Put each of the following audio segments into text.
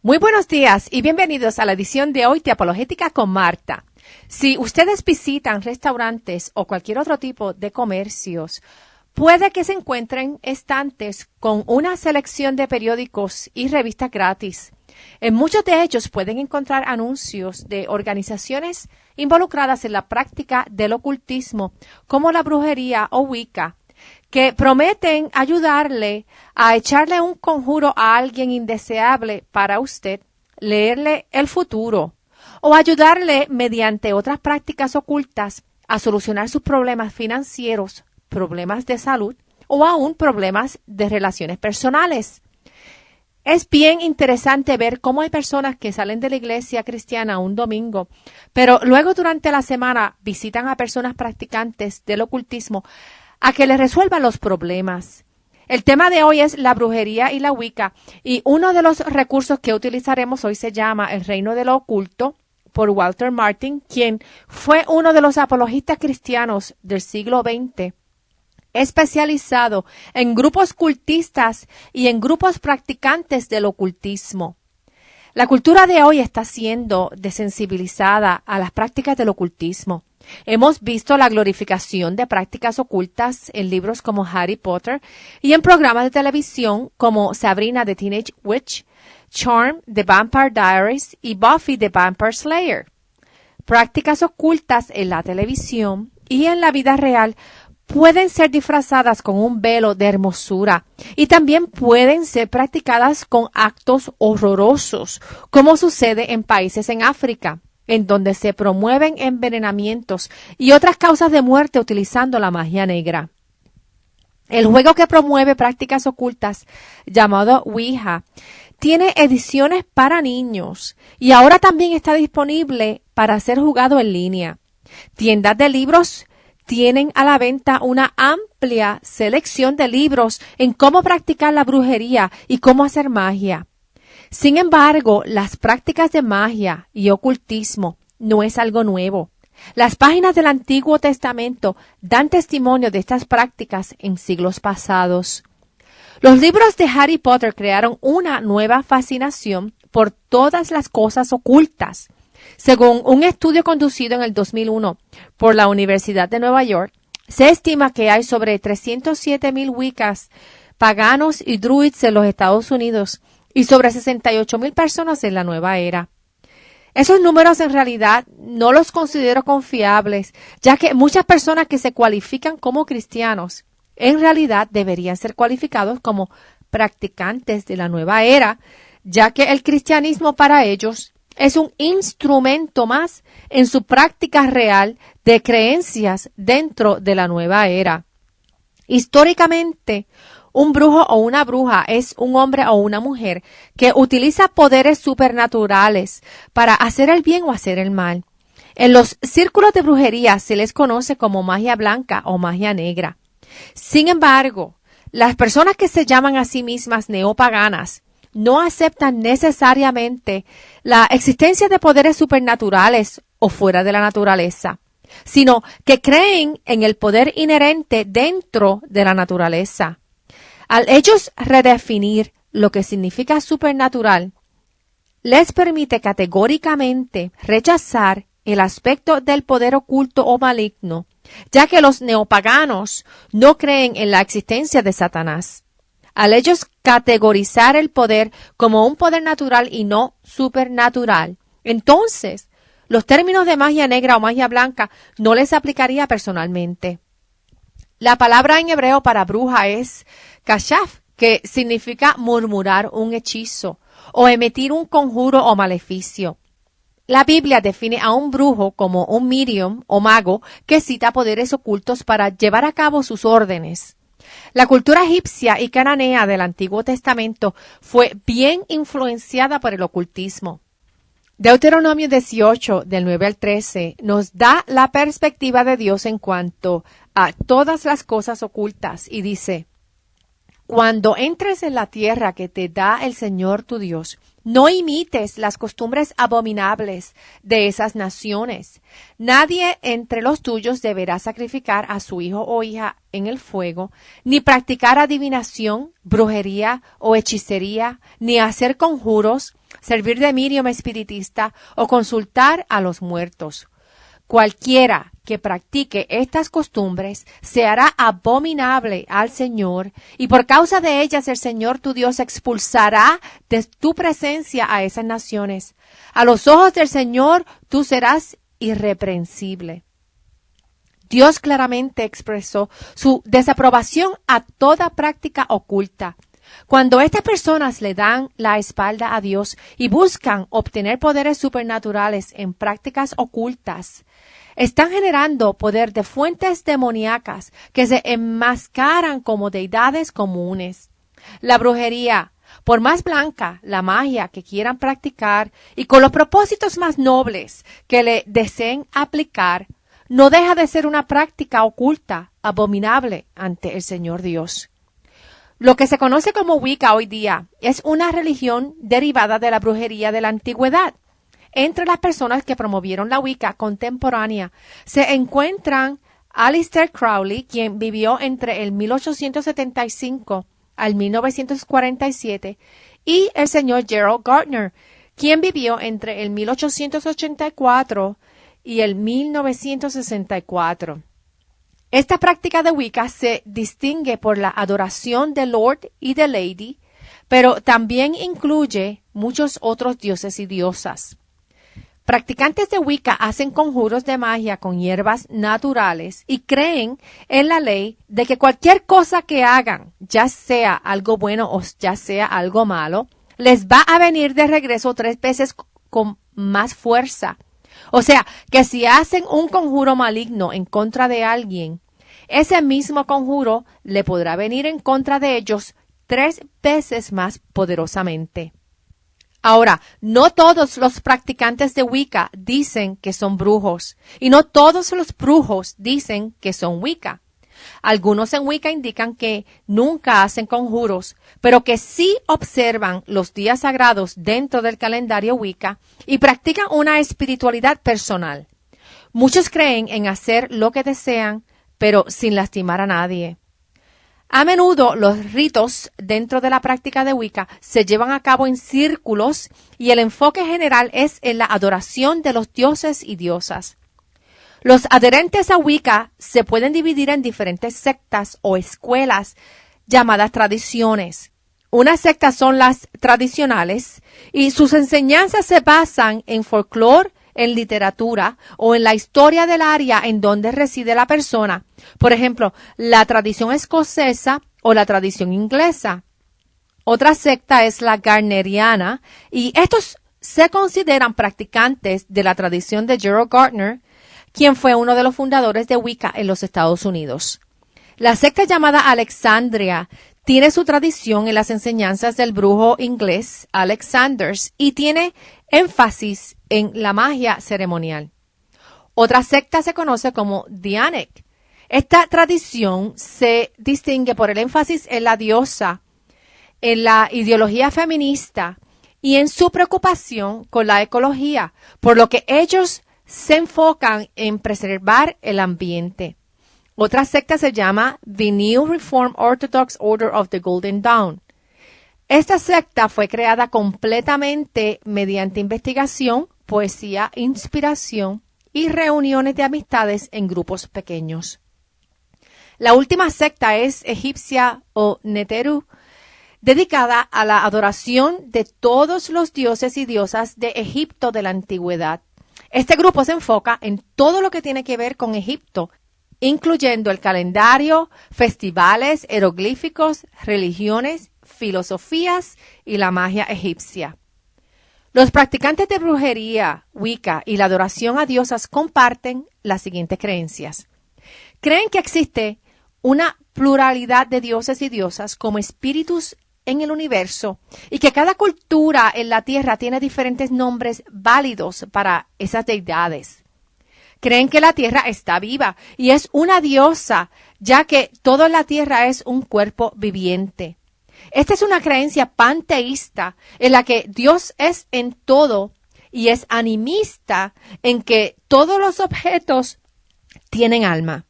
Muy buenos días y bienvenidos a la edición de hoy de Apologética con Marta. Si ustedes visitan restaurantes o cualquier otro tipo de comercios, puede que se encuentren estantes con una selección de periódicos y revistas gratis. En muchos de ellos pueden encontrar anuncios de organizaciones involucradas en la práctica del ocultismo, como la brujería o Wicca, que prometen ayudarle a echarle un conjuro a alguien indeseable para usted, leerle el futuro o ayudarle mediante otras prácticas ocultas a solucionar sus problemas financieros, problemas de salud o aún problemas de relaciones personales. Es bien interesante ver cómo hay personas que salen de la iglesia cristiana un domingo, pero luego durante la semana visitan a personas practicantes del ocultismo a que les resuelvan los problemas. El tema de hoy es la brujería y la Wicca, y uno de los recursos que utilizaremos hoy se llama El Reino de lo Oculto, por Walter Martin, quien fue uno de los apologistas cristianos del siglo XX, especializado en grupos cultistas y en grupos practicantes del ocultismo. La cultura de hoy está siendo desensibilizada a las prácticas del ocultismo. Hemos visto la glorificación de prácticas ocultas en libros como Harry Potter y en programas de televisión como Sabrina the Teenage Witch, Charm, The Vampire Diaries y Buffy the Vampire Slayer. Prácticas ocultas en la televisión y en la vida real pueden ser disfrazadas con un velo de hermosura y también pueden ser practicadas con actos horrorosos, como sucede en países en África, en donde se promueven envenenamientos y otras causas de muerte utilizando la magia negra. El juego que promueve prácticas ocultas, llamado Ouija, tiene ediciones para niños y ahora también está disponible para ser jugado en línea. Tiendas de libros tienen a la venta una amplia selección de libros en cómo practicar la brujería y cómo hacer magia. Sin embargo, las prácticas de magia y ocultismo no es algo nuevo. Las páginas del Antiguo Testamento dan testimonio de estas prácticas en siglos pasados. Los libros de Harry Potter crearon una nueva fascinación por todas las cosas ocultas. Según un estudio conducido en el 2001 por la Universidad de Nueva York, se estima que hay sobre 307,000 Wiccas, paganos y druids en los Estados Unidos y sobre 68,000 personas en la nueva era. Esos números en realidad no los considero confiables, ya que muchas personas que se cualifican como cristianos en realidad deberían ser cualificados como practicantes de la nueva era, ya que el cristianismo para ellos es un instrumento más en su práctica real de creencias dentro de la nueva era. Históricamente, un brujo o una bruja es un hombre o una mujer que utiliza poderes supernaturales para hacer el bien o hacer el mal. En los círculos de brujería se les conoce como magia blanca o magia negra. Sin embargo, las personas que se llaman a sí mismas neopaganas no aceptan necesariamente la existencia de poderes supernaturales o fuera de la naturaleza, sino que creen en el poder inherente dentro de la naturaleza. Al ellos redefinir lo que significa supernatural, les permite categóricamente rechazar el aspecto del poder oculto o maligno, ya que los neopaganos no creen en la existencia de Satanás. Al ellos categorizar el poder como un poder natural y no supernatural, entonces los términos de magia negra o magia blanca no les aplicaría personalmente. La palabra en hebreo para bruja es kashaf, que significa murmurar un hechizo o emitir un conjuro o maleficio. La Biblia define a un brujo como un medium o mago que cita poderes ocultos para llevar a cabo sus órdenes. La cultura egipcia y cananea del Antiguo Testamento fue bien influenciada por el ocultismo. Deuteronomio 18, del 9 al 13, nos da la perspectiva de Dios en cuanto a todas las cosas ocultas y dice: Cuando entres en la tierra que te da el Señor tu Dios, No imites las costumbres abominables de esas naciones. Nadie entre los tuyos deberá sacrificar a su hijo o hija en el fuego, ni practicar adivinación, brujería o hechicería, ni hacer conjuros, servir de medium espiritista o consultar a los muertos. Cualquiera que practique estas costumbres se hará abominable al Señor, y por causa de ellas el Señor tu Dios expulsará de tu presencia a esas naciones. A los ojos del Señor tú serás irreprensible. Dios claramente expresó su desaprobación a toda práctica oculta. Cuando estas personas le dan la espalda a Dios y buscan obtener poderes supernaturales en prácticas ocultas, están generando poder de fuentes demoníacas que se enmascaran como deidades comunes. La brujería, por más blanca la magia que quieran practicar y con los propósitos más nobles que le deseen aplicar, no deja de ser una práctica oculta, abominable ante el Señor Dios. Lo que se conoce como Wicca hoy día es una religión derivada de la brujería de la antigüedad. Entre las personas que promovieron la Wicca contemporánea se encuentran Aleister Crowley, quien vivió entre el 1875 al 1947, y el señor Gerald Gardner, quien vivió entre el 1884 y el 1964. Esta práctica de Wicca se distingue por la adoración de Lord y de Lady, pero también incluye muchos otros dioses y diosas. Practicantes de Wicca hacen conjuros de magia con hierbas naturales y creen en la ley de que cualquier cosa que hagan, ya sea algo bueno o ya sea algo malo, les va a venir de regreso 3 veces con más fuerza. O sea, que si hacen un conjuro maligno en contra de alguien, ese mismo conjuro le podrá venir en contra de ellos 3 veces más poderosamente. Ahora, no todos los practicantes de Wicca dicen que son brujos, y no todos los brujos dicen que son Wicca. Algunos en Wicca indican que nunca hacen conjuros, pero que sí observan los días sagrados dentro del calendario Wicca y practican una espiritualidad personal. Muchos creen en hacer lo que desean, pero sin lastimar a nadie. A menudo los ritos dentro de la práctica de Wicca se llevan a cabo en círculos y el enfoque general es en la adoración de los dioses y diosas. Los adherentes a Wicca se pueden dividir en diferentes sectas o escuelas llamadas tradiciones. Unas sectas son las tradicionales y sus enseñanzas se basan en folclore, en literatura o en la historia del área en donde reside la persona. Por ejemplo, la tradición escocesa o la tradición inglesa. Otra secta es la Gardneriana y estos se consideran practicantes de la tradición de Gerald Gardner, quien fue uno de los fundadores de Wicca en los Estados Unidos. La secta llamada Alexandria tiene su tradición en las enseñanzas del brujo inglés Alex Sanders y tiene énfasis en la magia ceremonial. Otra secta se conoce como Dianic. Esta tradición se distingue por el énfasis en la diosa, en la ideología feminista y en su preocupación con la ecología, por lo que ellos se enfocan en preservar el ambiente. Otra secta se llama The New Reformed Orthodox Order of the Golden Dawn. Esta secta fue creada completamente mediante investigación, poesía, inspiración y reuniones de amistades en grupos pequeños. La última secta es egipcia o Neteru, dedicada a la adoración de todos los dioses y diosas de Egipto de la antigüedad. Este grupo se enfoca en todo lo que tiene que ver con Egipto, incluyendo el calendario, festivales, jeroglíficos, religiones, filosofías y la magia egipcia. Los practicantes de brujería, Wicca y la adoración a diosas comparten las siguientes creencias. Creen que existe una pluralidad de dioses y diosas como espíritus en el universo y que cada cultura en la tierra tiene diferentes nombres válidos para esas deidades. Creen que la tierra está viva y es una diosa, ya que toda la tierra es un cuerpo viviente. Esta es una creencia panteísta en la que Dios es en todo y es animista en que todos los objetos tienen alma.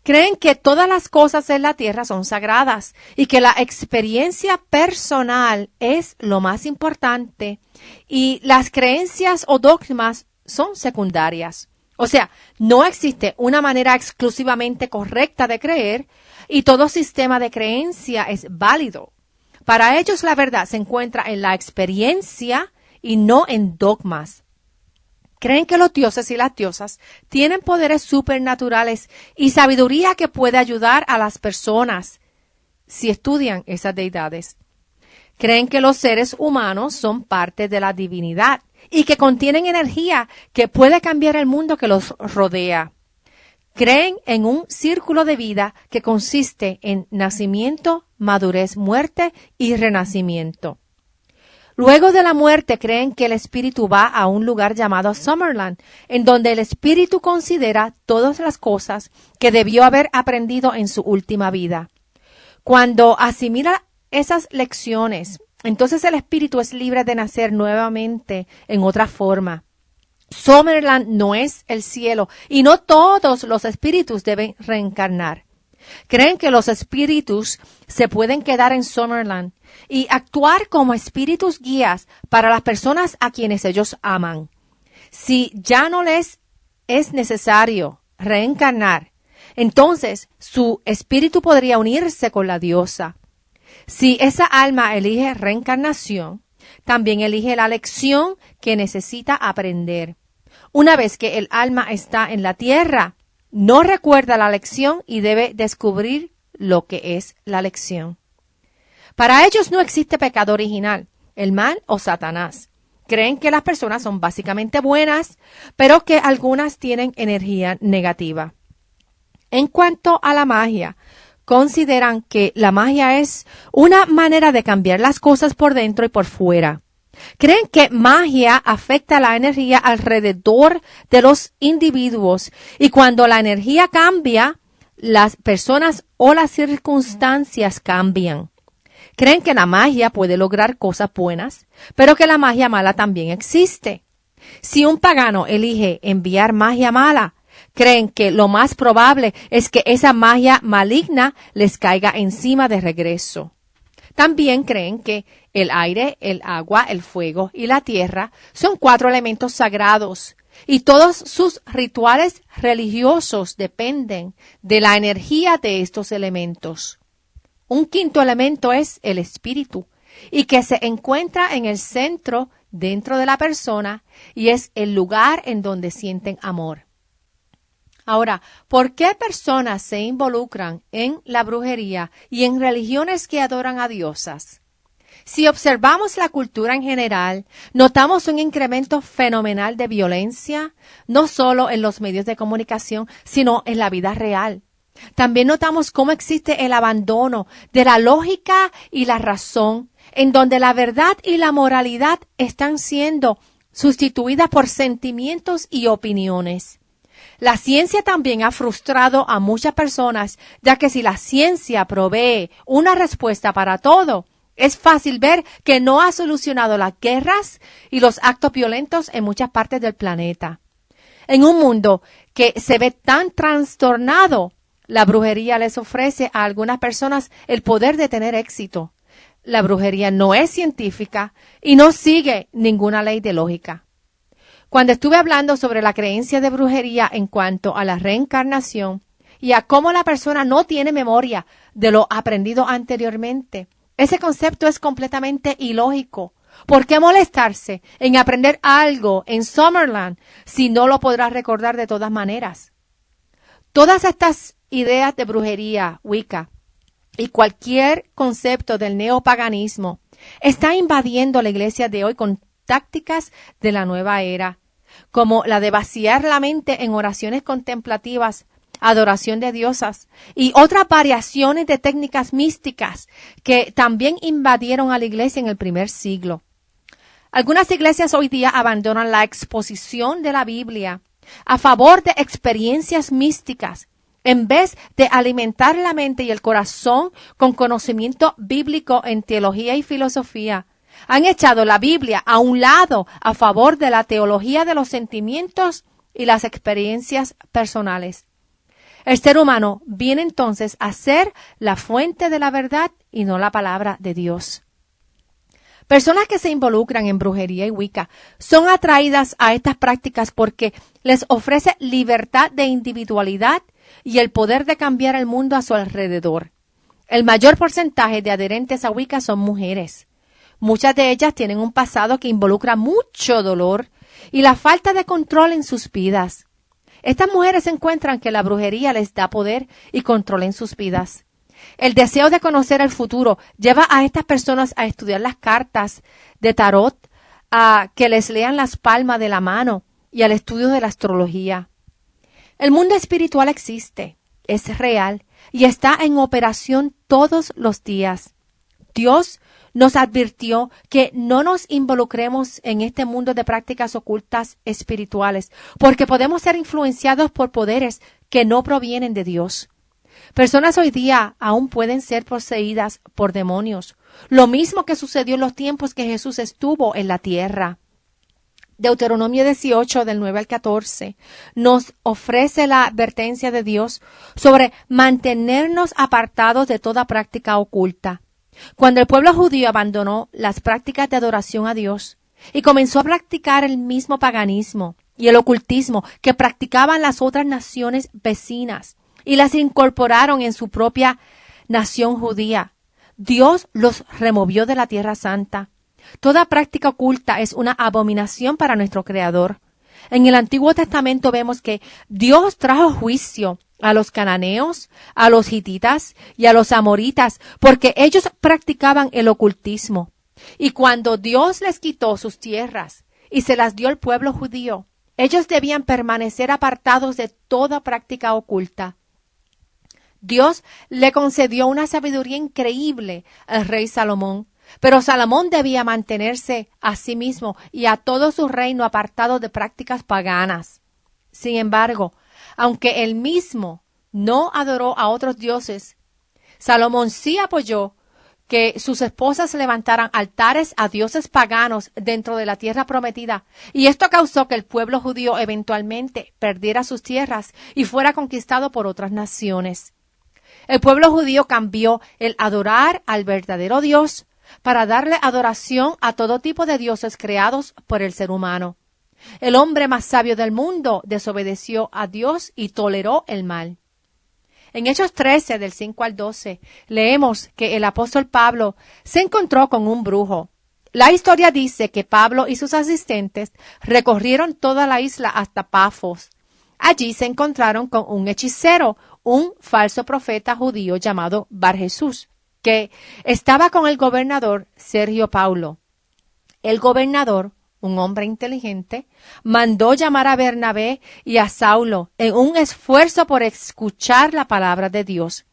Creen que todas las cosas en la tierra son sagradas y que la experiencia personal es lo más importante y las creencias o dogmas son secundarias. O sea, no existe una manera exclusivamente correcta de creer y todo sistema de creencia es válido. Para ellos la verdad se encuentra en la experiencia y no en dogmas. Creen que los dioses y las diosas tienen poderes supernaturales y sabiduría que puede ayudar a las personas si estudian esas deidades. Creen que los seres humanos son parte de la divinidad y que contienen energía que puede cambiar el mundo que los rodea. Creen en un círculo de vida que consiste en nacimiento, madurez, muerte y renacimiento. Luego de la muerte creen que el espíritu va a un lugar llamado Summerland, en donde el espíritu considera todas las cosas que debió haber aprendido en su última vida. Cuando asimila esas lecciones, entonces el espíritu es libre de nacer nuevamente en otra forma. Summerland no es el cielo y no todos los espíritus deben reencarnar. Creen que los espíritus se pueden quedar en Summerland y actuar como espíritus guías para las personas a quienes ellos aman. Si ya no les es necesario reencarnar, entonces su espíritu podría unirse con la diosa. Si esa alma elige reencarnación, también elige la lección que necesita aprender. Una vez que el alma está en la tierra, no recuerda la lección y debe descubrir lo que es la lección. Para ellos no existe pecado original, el mal o Satanás. Creen que las personas son básicamente buenas, pero que algunas tienen energía negativa. En cuanto a la magia, consideran que la magia es una manera de cambiar las cosas por dentro y por fuera. Creen que magia afecta la energía alrededor de los individuos y cuando la energía cambia, las personas o las circunstancias cambian. Creen que la magia puede lograr cosas buenas, pero que la magia mala también existe. Si un pagano elige enviar magia mala, creen que lo más probable es que esa magia maligna les caiga encima de regreso. También creen que el aire, el agua, el fuego y la tierra son 4 elementos sagrados y todos sus rituales religiosos dependen de la energía de estos elementos. Un quinto elemento es el espíritu y que se encuentra en el centro dentro de la persona y es el lugar en donde sienten amor. Ahora, ¿por qué personas se involucran en la brujería y en religiones que adoran a diosas? Si observamos la cultura en general, notamos un incremento fenomenal de violencia, no solo en los medios de comunicación, sino en la vida real. También notamos cómo existe el abandono de la lógica y la razón, en donde la verdad y la moralidad están siendo sustituidas por sentimientos y opiniones. La ciencia también ha frustrado a muchas personas, ya que si la ciencia provee una respuesta para todo, es fácil ver que no ha solucionado las guerras y los actos violentos en muchas partes del planeta. En un mundo que se ve tan trastornado, la brujería les ofrece a algunas personas el poder de tener éxito. La brujería no es científica y no sigue ninguna ley de lógica. Cuando estuve hablando sobre la creencia de brujería en cuanto a la reencarnación y a cómo la persona no tiene memoria de lo aprendido anteriormente, ese concepto es completamente ilógico. ¿Por qué molestarse en aprender algo en Summerland si no lo podrás recordar de todas maneras? Todas estas ideas de brujería, Wicca, y cualquier concepto del neopaganismo está invadiendo la iglesia de hoy con tácticas de la nueva era, como la de vaciar la mente en oraciones contemplativas, adoración de diosas y otras variaciones de técnicas místicas que también invadieron a la iglesia en el primer siglo. Algunas iglesias hoy día abandonan la exposición de la Biblia a favor de experiencias místicas En vez de alimentar la mente y el corazón con conocimiento bíblico en teología y filosofía, han echado la Biblia a un lado a favor de la teología de los sentimientos y las experiencias personales. El ser humano viene entonces a ser la fuente de la verdad y no la palabra de Dios. Personas que se involucran en brujería y Wicca son atraídas a estas prácticas porque les ofrece libertad de individualidad y el poder de cambiar el mundo a su alrededor. El mayor porcentaje de adherentes a Wicca son mujeres. Muchas de ellas tienen un pasado que involucra mucho dolor y la falta de control en sus vidas. Estas mujeres encuentran que la brujería les da poder y control en sus vidas. El deseo de conocer el futuro lleva a estas personas a estudiar las cartas de tarot, a que les lean las palmas de la mano y al estudio de la astrología. El mundo espiritual existe, es real y está en operación todos los días. Dios nos advirtió que no nos involucremos en este mundo de prácticas ocultas espirituales, porque podemos ser influenciados por poderes que no provienen de Dios. Personas hoy día aún pueden ser poseídas por demonios, lo mismo que sucedió en los tiempos que Jesús estuvo en la tierra. Deuteronomio 18, del 9 al 14, nos ofrece la advertencia de Dios sobre mantenernos apartados de toda práctica oculta. Cuando el pueblo judío abandonó las prácticas de adoración a Dios y comenzó a practicar el mismo paganismo y el ocultismo que practicaban las otras naciones vecinas y las incorporaron en su propia nación judía, Dios los removió de la tierra santa. Toda práctica oculta es una abominación para nuestro Creador. En el Antiguo Testamento vemos que Dios trajo juicio a los cananeos, a los hititas y a los amoritas, porque ellos practicaban el ocultismo. Y cuando Dios les quitó sus tierras y se las dio al pueblo judío, ellos debían permanecer apartados de toda práctica oculta. Dios le concedió una sabiduría increíble al rey Salomón, pero Salomón debía mantenerse a sí mismo y a todo su reino apartado de prácticas paganas. Sin embargo, aunque él mismo no adoró a otros dioses, Salomón sí apoyó que sus esposas levantaran altares a dioses paganos dentro de la tierra prometida, y esto causó que el pueblo judío eventualmente perdiera sus tierras y fuera conquistado por otras naciones. El pueblo judío cambió el adorar al verdadero Dios para darle adoración a todo tipo de dioses creados por el ser humano. El hombre más sabio del mundo desobedeció a Dios y toleró el mal. En Hechos 13, del 5 al 12, leemos que el apóstol Pablo se encontró con un brujo. La historia dice que Pablo y sus asistentes recorrieron toda la isla hasta Pafos. Allí se encontraron con un hechicero, un falso profeta judío llamado Bar Jesús, que estaba con el gobernador Sergio Paulo. El gobernador, un hombre inteligente, mandó llamar a Bernabé y a Saulo en un esfuerzo por escuchar la palabra de Dios.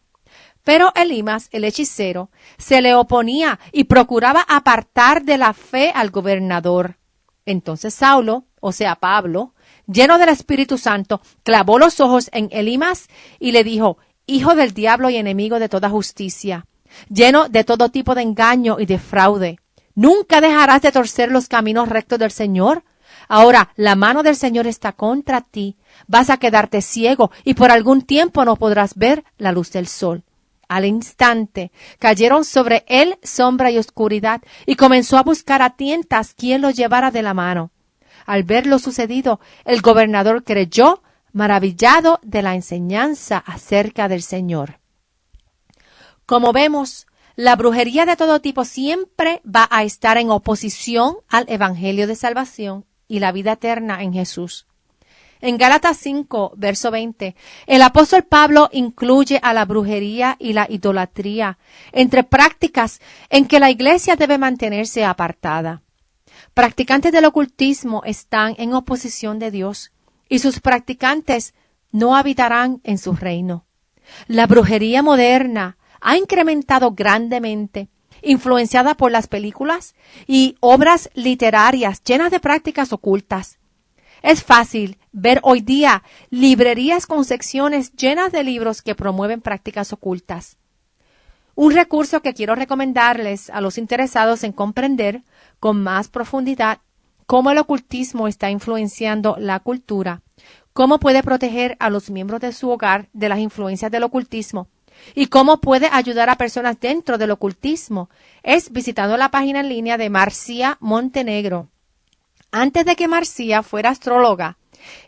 Pero Elimas, el hechicero, se le oponía y procuraba apartar de la fe al gobernador. Entonces Saulo, o sea Pablo, lleno del Espíritu Santo, clavó los ojos en Elimas y le dijo: Hijo del diablo y enemigo de toda justicia, lleno de todo tipo de engaño y de fraude, ¿nunca dejarás de torcer los caminos rectos del Señor? Ahora la mano del Señor está contra ti, vas a quedarte ciego y por algún tiempo no podrás ver la luz del sol. Al instante cayeron sobre él sombra y oscuridad, y comenzó a buscar a tientas quien lo llevara de la mano. Al ver lo sucedido, el gobernador creyó, maravillado de la enseñanza acerca del Señor. Como vemos, la brujería de todo tipo siempre va a estar en oposición al Evangelio de salvación y la vida eterna en Jesús. En Gálatas 5, verso 20, el apóstol Pablo incluye a la brujería y la idolatría entre prácticas en que la iglesia debe mantenerse apartada. Practicantes del ocultismo están en oposición de Dios y sus practicantes no habitarán en su reino. La brujería moderna ha incrementado grandemente, influenciada por las películas y obras literarias llenas de prácticas ocultas. Es fácil ver hoy día librerías con secciones llenas de libros que promueven prácticas ocultas. Un recurso que quiero recomendarles a los interesados en comprender con más profundidad cómo el ocultismo está influenciando la cultura, cómo puede proteger a los miembros de su hogar de las influencias del ocultismo y cómo puede ayudar a personas dentro del ocultismo, es visitando la página en línea de Marcia Montenegro. Antes de que Marcia fuera astróloga,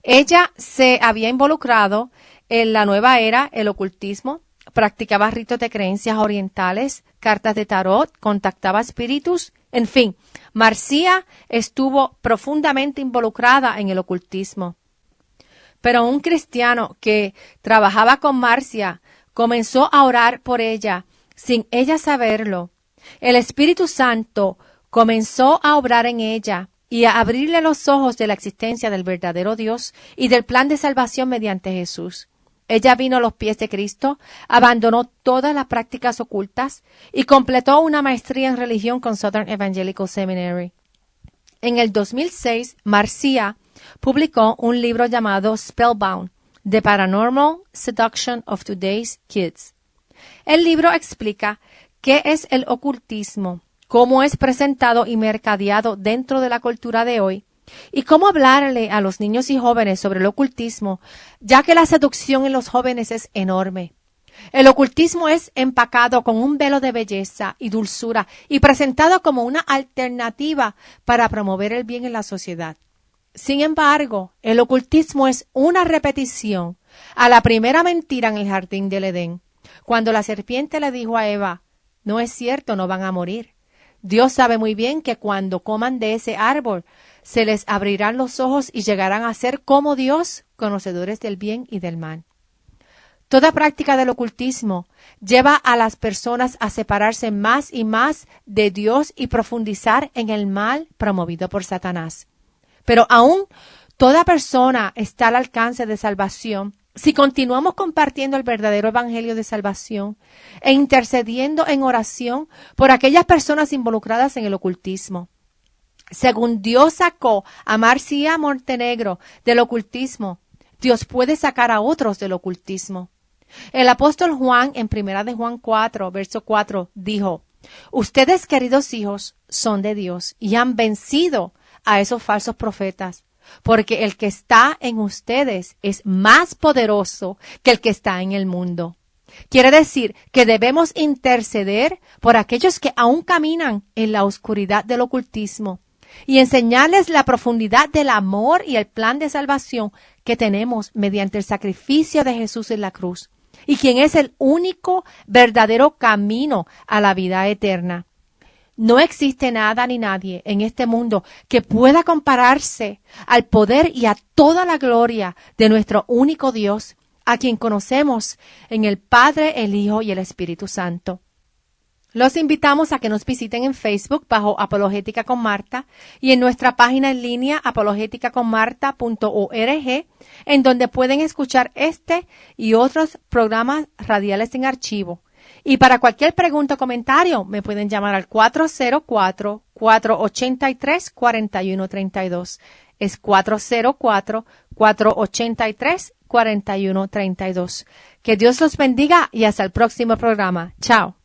ella se había involucrado en la nueva era, el ocultismo, practicaba ritos de creencias orientales, cartas de tarot, contactaba espíritus, en fin, Marcia estuvo profundamente involucrada en el ocultismo. Pero un cristiano que trabajaba con Marcia comenzó a orar por ella sin ella saberlo. El Espíritu Santo comenzó a obrar en ella y a abrirle los ojos de la existencia del verdadero Dios y del plan de salvación mediante Jesús. Ella vino a los pies de Cristo, abandonó todas las prácticas ocultas y completó una maestría en religión con Southern Evangelical Seminary. En el 2006, Marcia publicó un libro llamado Spellbound, The Paranormal Seduction of Today's Kids. El libro explica qué es el ocultismo, cómo es presentado y mercadeado dentro de la cultura de hoy, y cómo hablarle a los niños y jóvenes sobre el ocultismo, ya que la seducción en los jóvenes es enorme. El ocultismo es empacado con un velo de belleza y dulzura y presentado como una alternativa para promover el bien en la sociedad. Sin embargo, el ocultismo es una repetición a la primera mentira en el jardín del Edén, cuando la serpiente le dijo a Eva, no es cierto, no van a morir. Dios sabe muy bien que cuando coman de ese árbol, se les abrirán los ojos y llegarán a ser como Dios, conocedores del bien y del mal. Toda práctica del ocultismo lleva a las personas a separarse más y más de Dios y profundizar en el mal promovido por Satanás. Pero aún toda persona está al alcance de salvación si continuamos compartiendo el verdadero evangelio de salvación e intercediendo en oración por aquellas personas involucradas en el ocultismo. Según Dios sacó a Marcia Montenegro del ocultismo, Dios puede sacar a otros del ocultismo. El apóstol Juan, en 1 de Juan 4, verso 4, dijo, ustedes, queridos hijos, son de Dios y han vencido a esos falsos profetas, porque el que está en ustedes es más poderoso que el que está en el mundo. Quiere decir que debemos interceder por aquellos que aún caminan en la oscuridad del ocultismo y enseñarles la profundidad del amor y el plan de salvación que tenemos mediante el sacrificio de Jesús en la cruz, y quien es el único verdadero camino a la vida eterna. No existe nada ni nadie en este mundo que pueda compararse al poder y a toda la gloria de nuestro único Dios, a quien conocemos en el Padre, el Hijo y el Espíritu Santo. Los invitamos a que nos visiten en Facebook bajo Apologética con Marta y en nuestra página en línea apologeticaconmarta.org, en donde pueden escuchar este y otros programas radiales en archivo. Y para cualquier pregunta o comentario, me pueden llamar al 404-483-4132. Es 404-483-4132. Que Dios los bendiga y hasta el próximo programa. Chao.